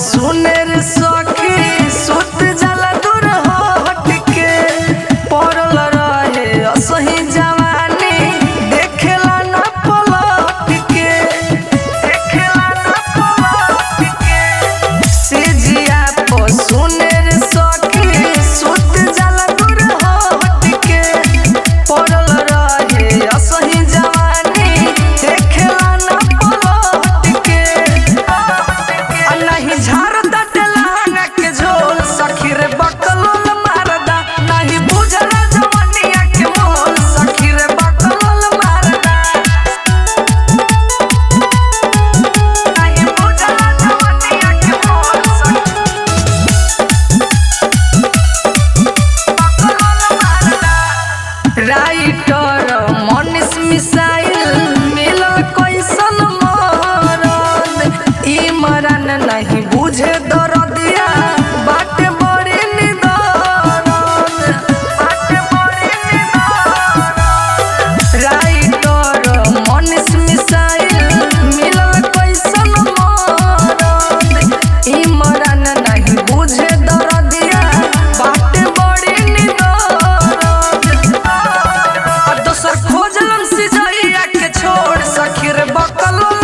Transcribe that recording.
सुनेर सखी सुत जाला दूर हट के पड़ल रहे असही जवानी देखेला ना पलट के से जिया सुनेर सखी सुत जाला दूर हट के पड़ल रहे असही जवानी देखेला ना पलट के नहीं झारदा लहंगा के झोल सखी रे बकलोल मारदा नहीं बुझला जवानिया के मोल सखी रे बकलोल मारदा नहीं बुझला जवानिया के मोल बकलोल मारदा राइटर मनीष मिसाइल मिलल कैसन मरद ई मरन नहीं बुझे दरदिया बाटे बड़ी निदरद राइटर मनीष मिसाइल मिलल कैसन मरद ई मरन नहीं बुझे दरदिया बाटे बड़ी निदरद आ दोसर खोजलन सिजैया के छोड़ सखी रे बकलोल